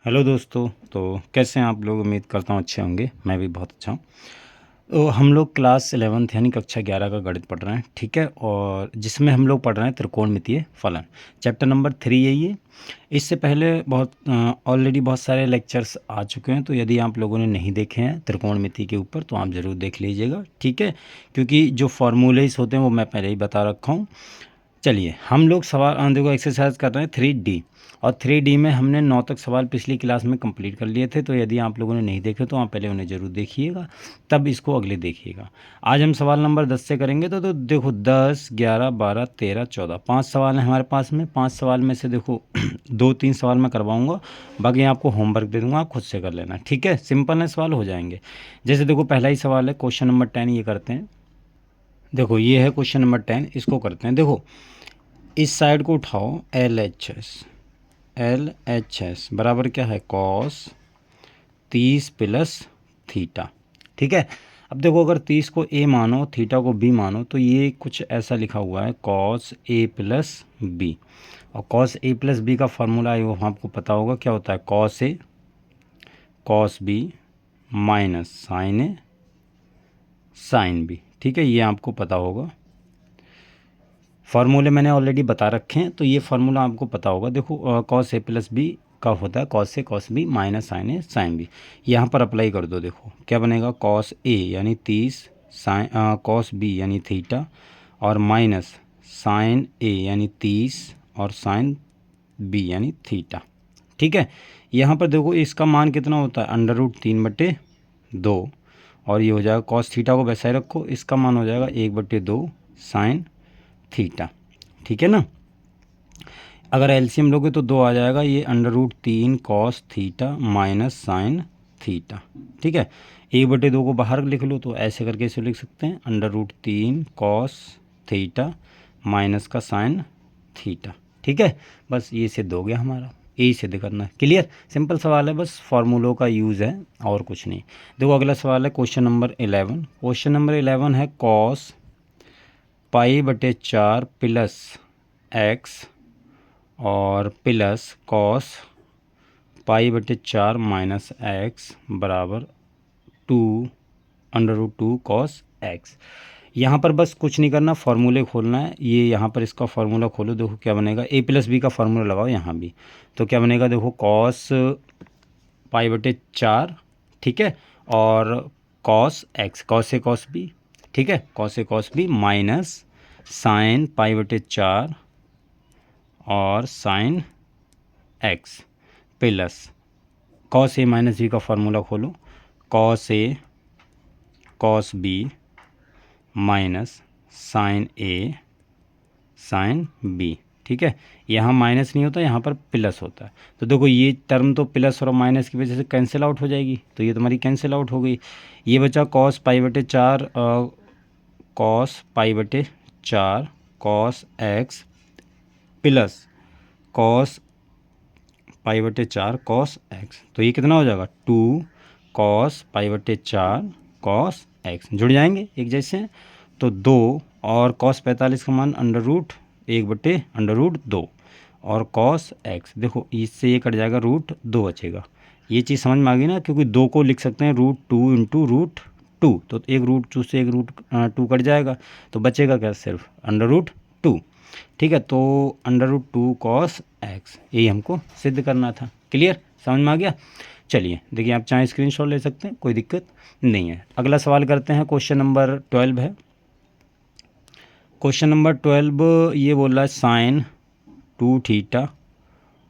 Hello दोस्तों। तो कैसे हैं आप लोग? उम्मीद करता हूँ अच्छे होंगे। मैं भी बहुत अच्छा हूँ। तो हम लोग क्लास 11th यानी कक्षा 11 का गणित पढ़ रहे हैं, ठीक है। और जिसमें हम लोग पढ़ रहे हैं त्रिकोणमितीय फलन, चैप्टर नंबर 3 है ये। इससे पहले ऑलरेडी बहुत सारे लेक्चर्स आ चुके हैं, तो यदि आप लोगों ने नहीं देखे हैं त्रिकोणमिति के ऊपर तो आप ज़रूर देख लीजिएगा, ठीक है। क्योंकि जो फॉर्मूलेस होते हैं वो मैं पहले ही बता रखा हूँ। चलिए हम लोग सवाल देखो एक्सरसाइज कर रहे हैं 3D। और 3D में हमने 9 तक सवाल पिछली क्लास में कंप्लीट कर लिए थे, तो यदि आप लोगों ने नहीं देखे तो आप पहले उन्हें ज़रूर देखिएगा, तब इसको अगले देखिएगा। आज हम सवाल नंबर 10 से करेंगे। तो देखो 10, 11, 12, 13, 14 5 सवाल हैं हमारे पास में। 5 सवाल में से देखो 2-3 सवाल मैं करवाऊँगा, बाकी आपको होमवर्क दे दूँगा, आप खुद से कर लेना, ठीक है। सिंपल है, सवाल हो जाएंगे। जैसे देखो पहला ही सवाल है, क्वेश्चन नंबर 10, ये करते हैं। देखो ये है क्वेश्चन नंबर 10, इसको करते हैं। देखो इस साइड को उठाओ, LHS बराबर क्या है, कॉस 30 प्लस थीटा, ठीक है। अब देखो अगर 30 को A मानो, थीटा को B मानो, तो ये कुछ ऐसा लिखा हुआ है कॉस A प्लस बी। और कॉस A प्लस बी का फार्मूला है वो आपको पता होगा, क्या होता है, cos A cos B minus sine A sine B, ठीक है। ये आपको पता होगा। फार्मूले मैंने ऑलरेडी बता रखे हैं, तो ये फार्मूला आपको पता होगा। देखो कॉस ए प्लस बी का होता है cos A cos B minus sign A sine B. यहाँ पर अप्लाई कर दो, देखो क्या बनेगा, कॉस ए यानी 30 साइन कॉस बी यानी थीटा और माइनस साइन ए यानी 30 और साइन बी यानी थीटा, ठीक है। यहाँ पर देखो इसका मान कितना होता है, √3/2। और ये हो जाएगा कॉस थीटा को वैसा ही रखो, इसका मान हो जाएगा 1/2 साइन थीटा, ठीक है ना। अगर एलसीएम लोगे तो 2 आ जाएगा, ये √3 cos theta minus sine theta, ठीक है। 1/2 को बाहर लिख लो तो ऐसे करके इसे लिख सकते हैं, √3 कॉस थीटा माइनस का साइन थीटा, ठीक है। बस ये सिद्ध हो गया हमारा, यही सिद्ध करना है। क्लियर, सिंपल सवाल है, बस फार्मूलों का यूज़ है और कुछ नहीं। देखो अगला सवाल है क्वेश्चन नंबर 11। क्वेश्चन नंबर 11 है कॉस π/4 प्लस एक्स और प्लस कॉस π/4 माइनस एक्स बराबर 2 कॉस एक्स। यहाँ पर बस कुछ नहीं करना, फार्मूले खोलना है। ये यहाँ पर इसका फार्मूला खोलो, देखो क्या बनेगा, ए प्लस बी का फार्मूला लगाओ यहाँ भी, तो क्या बनेगा, देखो कॉस π/4, ठीक है, और cos x, cos A cos B, ठीक है, cos A cos B minus sign π/4 और sine x plus cos a minus B का फार्मूला खोलो, cos A cos B minus sign A sine B, ठीक है। यहाँ माइनस नहीं होता, यहाँ पर प्लस होता है। तो देखो ये टर्म तो प्लस और माइनस की वजह से कैंसिल आउट हो जाएगी, तो ये तुम्हारी कैंसिल आउट हो गई। ये बचा cos π/4 cos x plus cos π/4 cos x, तो ये कितना हो जाएगा, 2 कॉस π/4 कॉस एक्स, जुड़ जाएंगे एक जैसे हैं। तो 2 और कॉस 45 का मान √1/√2 और कॉस एक्स, देखो इससे ये कट जाएगा, √2 बचेगा। ये चीज़ समझ में आ गई ना, क्योंकि 2 को लिख सकते हैं √2 इंटू √2, तो एक √2 से एक √2 कट जाएगा, तो बचेगा क्या, सिर्फ √2, ठीक है। तो √2 कॉस एक्स, यही हमको सिद्ध करना था। क्लियर, समझ में आ गया। चलिए देखिए, आप चाहे स्क्रीनशॉट ले सकते हैं, कोई दिक्कत नहीं है। अगला सवाल करते हैं, क्वेश्चन नंबर 12 है। क्वेश्चन नंबर 12 ये बोल रहा है साइन 2 थीटा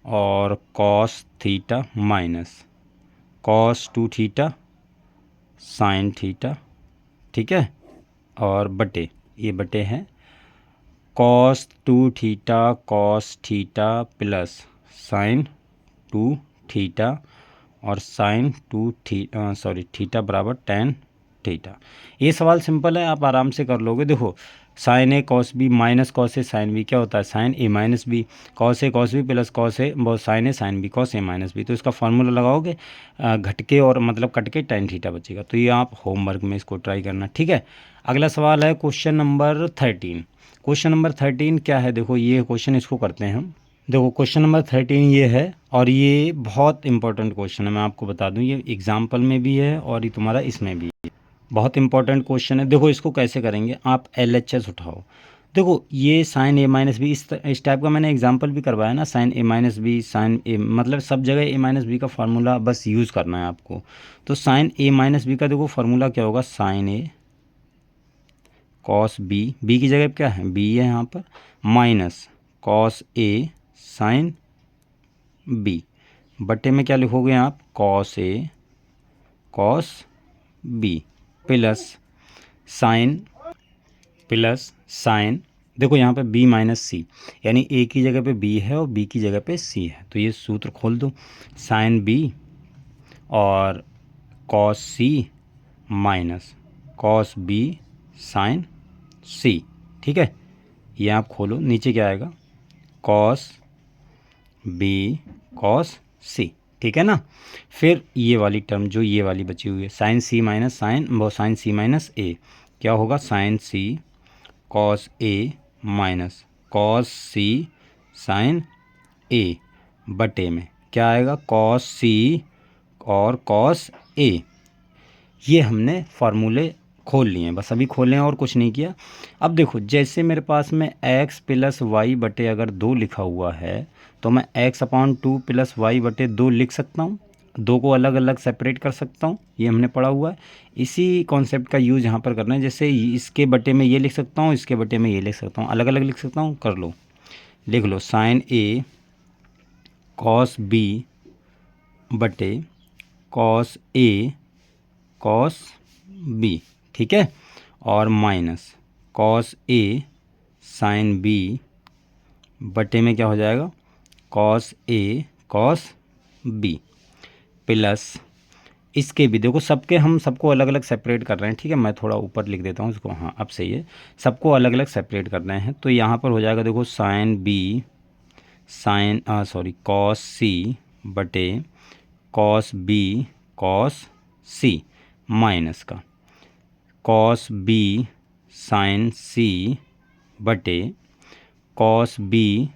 और cos theta minus cos 2 theta sine theta, ठीक है, और बटे, ये बटे है cos 2 theta plus sign 2 theta और साइन 2 थीटा बराबर tan थीटा। ये सवाल सिंपल है, आप आराम से कर लोगे। देखो sign A cos B minus cos A sine B क्या होता है, sign A minus B, cos A cos B plus cos A sign A sine B cos a minus B. तो इसका फार्मूला लगाओगे, घटके और मतलब कट के tan थीटा बचेगा। तो ये आप होमवर्क में इसको ट्राई करना, ठीक है। अगला सवाल है क्वेश्चन नंबर 13। क्वेश्चन नंबर 13 क्या है, देखो ये क्वेश्चन, इसको करते हैं हम। देखो क्वेश्चन नंबर 13 ये है, और ये बहुत इंपॉर्टेंट क्वेश्चन है, मैं आपको बता दूं, ये एग्जाम्पल में भी है और ये तुम्हारा इसमें भी है, बहुत इंपॉर्टेंट क्वेश्चन है। देखो इसको कैसे करेंगे, आप LHS उठाओ। देखो ये साइन ए माइनस बी इस टाइप का मैंने एग्जाम्पल भी करवाया ना, साइन ए माइनस बी, साइन ए, मतलब सब जगह ए माइनस बी का फार्मूला बस यूज़ करना है आपको। तो साइन ए माइनस बी का देखो फार्मूला क्या होगा, sine A cos B, B की जगह क्या है, बी है यहाँ पर, minus cos A sine B, बटे में क्या लिखोगे आप, cos A cos B, plus sine, plus sine, देखो यहाँ पे b माइनस सी, यानी a की जगह पे b है और b की जगह पे c है, तो ये सूत्र खोल दो, साइन b और cos c minus cos b sine c, ठीक है। ये आप खोलो, नीचे क्या आएगा, कॉस b कॉस c, ठीक है ना। फिर ये वाली टर्म जो ये वाली बची हुई है, sine c minus sine c minus a, क्या होगा, sine c cos a minus cos c sine a, बटे में क्या आएगा, कॉस सी और कॉस ए। ये हमने फार्मूले खोल लिए हैं, बस अभी खोले हैं और कुछ नहीं किया। अब देखो जैसे मेरे पास में x प्लस वाई बटे अगर 2 लिखा हुआ है, तो मैं x अपॉन 2 प्लस वाई बटे 2 लिख सकता हूँ, दो को अलग अलग सेपरेट कर सकता हूँ, ये हमने पढ़ा हुआ है। इसी कॉन्सेप्ट का यूज़ यहाँ पर करना है, जैसे इसके बटे में ये लिख सकता हूँ, इसके बटे में ये लिख सकता हूँ, अलग अलग लिख सकता हूँ, कर लो, लिख लो, साइन ए कॉस बी बटे कॉस ए कॉस बी, ठीक है, और minus cos A sine B बटे में क्या हो जाएगा, cos A cos B, plus इसके भी देखो, सबके हम सबको अलग अलग सेपरेट कर रहे हैं, ठीक है, मैं थोड़ा ऊपर लिख देता हूँ इसको, हाँ अब सही है, सबको अलग अलग सेपरेट कर रहे हैं, तो यहाँ पर हो जाएगा देखो sine B sine sorry cos C बटे cos B cos C, minus का कॉस बी साइन सी बटे कॉस बी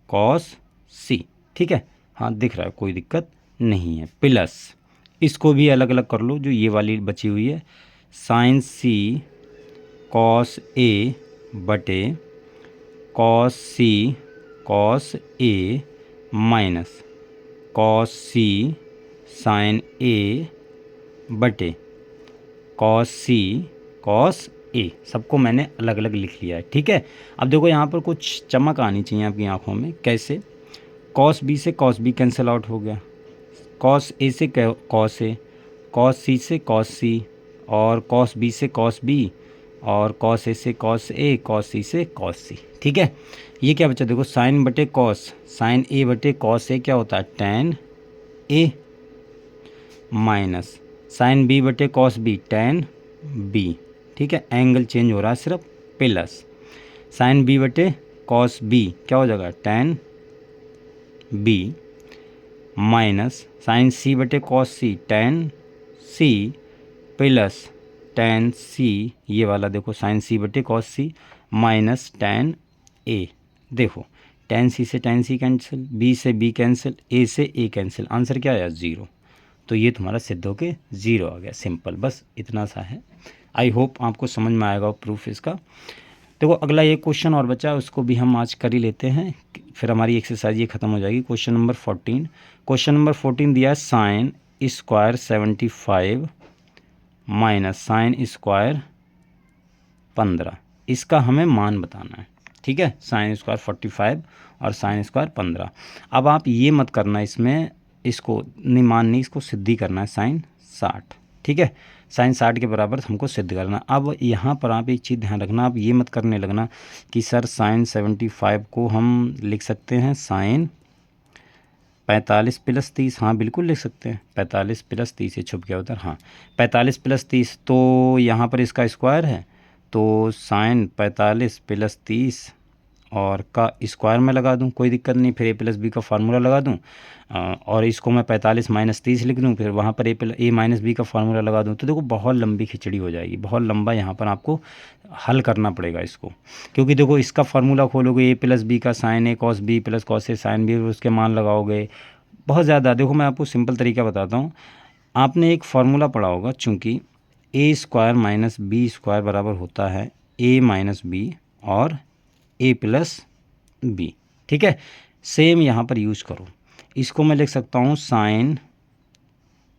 कॉस सी, ठीक है, हाँ दिख रहा है, कोई दिक्कत नहीं है, प्लस इसको भी अलग अलग कर लो, जो ये वाली बची हुई है, साइन सी कॉस ए बटे cos C cos a minus cos c sine a बटे कॉस सी कॉस ए, सबको मैंने अलग अलग लिख लिया है, ठीक है। अब देखो यहाँ पर कुछ चमक आनी चाहिए आपकी आंखों में, कैसे, कॉस बी से कॉस बी कैंसिल आउट हो गया, कॉस ए से कॉस ए, कॉस सी से कॉस सी, और कॉस बी से कॉस बी, और कॉस ए से कॉस ए, कॉस सी से कॉस सी, ठीक है। ये क्या बचा, देखो साइन बटे कॉस, साइन ए बटे कॉस ए क्या होता है, टेन ए, माइनस साइन बी बटे कॉस बी, टेन बी, ठीक है, एंगल चेंज हो रहा है सिर्फ, प्लस साइन बी बटे कॉस बी क्या हो जाएगा, ten B, minus sign C बटे कॉस सी, टेन सी, प्लस टेन सी, ये वाला देखो साइन सी बटे कॉस सी माइनस टेन ए, देखो टेन सी से टेन सी कैंसिल, बी से बी कैंसिल, ए से ए कैंसिल, आंसर क्या आया, ज़ीरो। तो ये तुम्हारा सिद्ध होके ज़ीरो आ गया, सिंपल, बस इतना सा है। आई होप आपको समझ में आएगा प्रूफ इसका। देखो अगला एक क्वेश्चन और बचा है, उसको भी हम आज कर ही लेते हैं, फिर हमारी एक्सरसाइज ये ख़त्म हो जाएगी। क्वेश्चन नंबर 14, क्वेश्चन नंबर 14 दिया है sine square 75 minus sine square 15, इसका हमें मान बताना है, ठीक है, साइन स्क्वायर 45 और साइन स्क्वायर 15। अब आप ये मत करना इसमें, इसको नहीं माननी, इसको सिद्धि करना है, साइन 60, ठीक है, साइन 60 के बराबर हमको सिद्ध करना। अब यहाँ पर आप एक चीज़ ध्यान रखना, आप ये मत करने लगना कि सर साइन 75 को हम लिख सकते हैं साइन 45 प्लस 30, हाँ बिल्कुल लिख सकते हैं, 45 प्लस 30, ये छुप गया उधर, हाँ 45 प्लस 30, तो यहाँ पर इसका स्क्वायर है, तो साइन 45 प्लस 30 और का स्क्वायर में लगा दूं, कोई दिक्कत नहीं। फिर ए प्लस बी का फार्मूला लगा दूं और इसको मैं 45 माइनस 30 लिख दूं, फिर वहाँ पर ए माइनस बी का फार्मूला लगा दूं। तो देखो बहुत लंबी खिचड़ी हो जाएगी, बहुत लंबा यहाँ पर आपको हल करना पड़ेगा इसको, क्योंकि देखो इसका फार्मूला खोलोगे ए प्लस बी का sign A cos B plus cos A sine B, उसके मान लगाओगे बहुत ज़्यादा। देखो मैं आपको सिंपल तरीका बताता हूँ। आपने एक फार्मूला पढ़ा होगा, चूँकि ए स्क्वायर माइनस बी स्क्वायर बराबर होता है ए माइनस बी और ए प्लस बी, ठीक है। सेम यहाँ पर यूज करो, इसको मैं लिख सकता हूँ साइन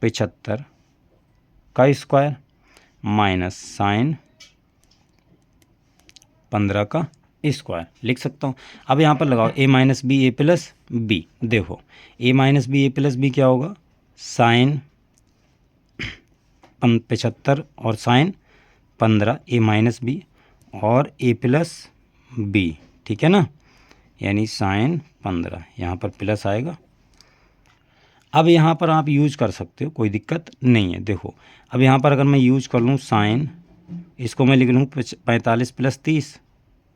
75 का स्क्वायर माइनस साइन 15 का स्क्वायर लिख सकता हूँ। अब यहाँ पर लगाओ ए माइनस बी ए प्लस बी। देखो ए माइनस बी ए प्लस बी क्या होगा, साइन 75 और साइन 15 ए माइनस बी और ए प्लस बी, ठीक है ना, यानी साइन 15 यहाँ पर प्लस आएगा। अब यहाँ पर आप यूज कर सकते हो, कोई दिक्कत नहीं है। देखो अब यहाँ पर अगर मैं यूज कर लूँ साइन, इसको मैं लिख लूँ 45 प्लस 30,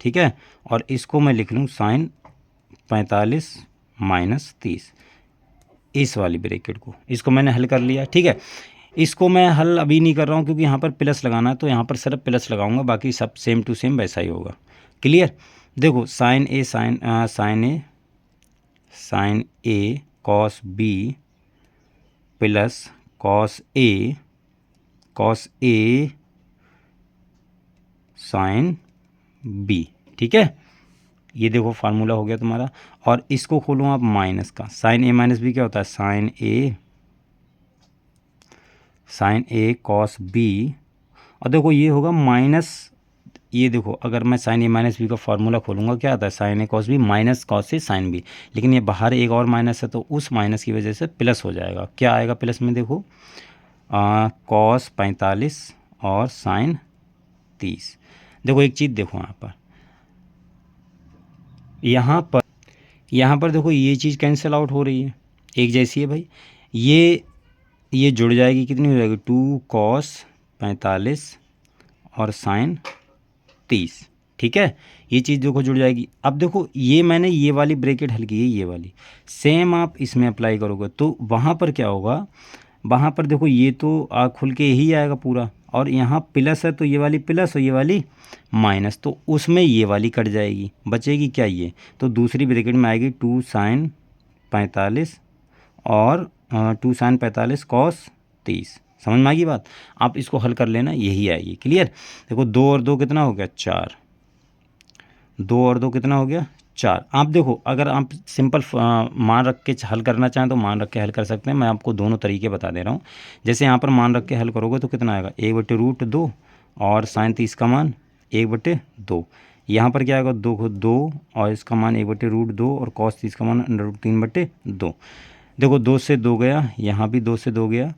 ठीक है, और इसको मैं लिख लूँ साइन 45 माइनस 30, इस वाली ब्रैकेट को, इसको मैंने हल कर लिया, ठीक है। इसको मैं हल अभी नहीं कर रहा हूँ क्योंकि यहाँ पर प्लस लगाना है, तो यहाँ पर सिर्फ प्लस लगाऊंगा, बाकी सब सेम टू सेम वैसा ही होगा। क्लियर। देखो sign A cos B plus cos A sine B, ठीक है। ये देखो फार्मूला हो गया तुम्हारा। और इसको खोलो आप माइनस का, साइन ए माइनस बी क्या होता है, साइन ए कॉस बी, और देखो ये होगा माइनस, ये देखो अगर मैं साइन ए माइनस बी का फार्मूला खोलूँगा क्या आता है, sign A cos B minus cos A sine B, लेकिन ये बाहर एक और माइनस है तो उस माइनस की वजह से प्लस हो जाएगा। क्या आएगा प्लस में, देखो कॉस 45 और साइन 30। देखो एक चीज़ देखो यहाँ पर देखो ये चीज़ कैंसिल आउट हो रही है, एक जैसी है भाई। ये जुड़ जाएगी, कितनी हो जाएगी 2 कॉस 45 और साइन 30, ठीक है। ये चीज़ देखो जुड़ जाएगी। अब देखो ये मैंने ये वाली ब्रैकेट हल की है, ये वाली सेम आप इसमें अप्लाई करोगे तो वहाँ पर क्या होगा, वहाँ पर देखो ये तो खुल के ही आएगा पूरा, और यहाँ प्लस है तो ये वाली प्लस और ये वाली माइनस, तो उसमें ये वाली कट जाएगी, बचेगी क्या ये, तो दूसरी ब्रैकेट में आएगी 2 साइन 45 और 2 साइन 45 कॉस 30। समझ में आ गई बात। आप इसको हल कर लेना, यही आएगी। क्लियर। देखो 2 और 2 कितना हो गया 4, 2 और 2 कितना हो गया 4। आप देखो अगर आप सिंपल मान रख के हल करना चाहें तो मान रख के हल कर सकते हैं, मैं आपको दोनों तरीके बता दे रहा हूँ। जैसे यहाँ पर मान रख के हल करोगे तो कितना आएगा 1/√2 और साइन 30 का मान 1/2। यहाँ पर क्या आएगा 2 और इसका मान 1/√2 और कॉस 30 का मान √3/2। देखो 2 से 2 गया, यहाँ भी 2 से 2 गया।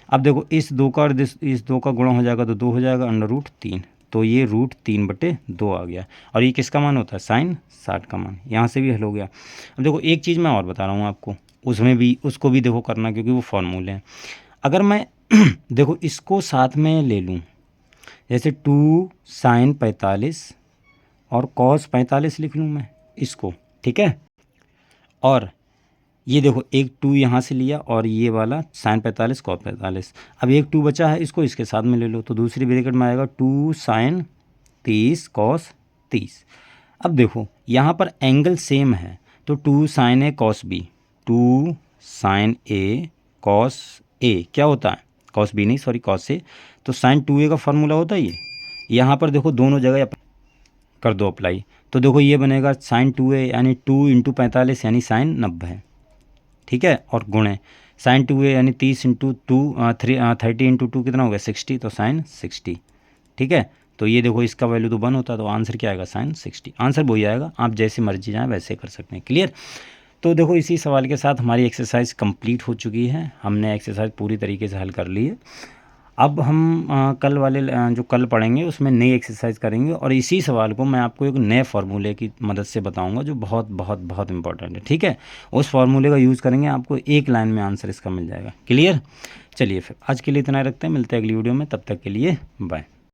अब देखो इस 2 का और इस 2 का गुणा हो जाएगा तो 2 हो जाएगा √3, तो ये √3/2 आ गया। और ये किसका मान होता है, साइन 60 का मान। यहाँ से भी हल हो गया। अब देखो एक चीज़ मैं और बता रहा हूँ आपको, उसको भी देखो करना, क्योंकि वो फॉर्मूले हैं। अगर मैं देखो इसको साथ में ले लूँ, जैसे 2 साइन 45 और कॉस 45 लिख लूँ मैं इसको, ठीक है। और ये देखो एक 2 यहाँ से लिया और ये वाला साइन 45 कॉस 45, अब एक 2 बचा है, इसको इसके साथ में ले लो, तो दूसरी ब्रैकेट में आएगा 2 साइन 30 कॉस 30। अब देखो यहाँ पर एंगल सेम है, तो 2 sign A cos B, 2 sign A cos A क्या होता है, कॉस बी नहीं सॉरी कॉस ए, तो साइन 2a का फार्मूला होता है ये। यहाँ पर देखो दोनों जगह कर दो अप्लाई, तो देखो ये बनेगा साइन 2a यानी 2 × 45 यानी साइन 90 है, ठीक है। और गुणे साइन 2a यानी 30 × 30 × 2 कितना हो गया 60, तो साइन 60, ठीक है। तो ये देखो इसका वैल्यू तो 1 होता है, तो आंसर क्या आएगा साइन 60। आंसर वही आएगा, आप जैसे मर्जी जाएँ वैसे कर सकते हैं। क्लियर। तो देखो इसी सवाल के साथ हमारी एक्सरसाइज कंप्लीट हो चुकी है, हमने एक्सरसाइज पूरी तरीके से हल कर ली है। अब हम कल वाले जो कल पढ़ेंगे उसमें नई एक्सरसाइज करेंगे, और इसी सवाल को मैं आपको एक नए फार्मूले की मदद से बताऊंगा जो बहुत बहुत बहुत इंपॉर्टेंट है, ठीक है। उस फार्मूले का यूज़ करेंगे, आपको एक लाइन में आंसर इसका मिल जाएगा। क्लियर। चलिए फिर आज के लिए इतना रखते हैं, मिलते हैं अगली वीडियो में, तब तक के लिए बाय।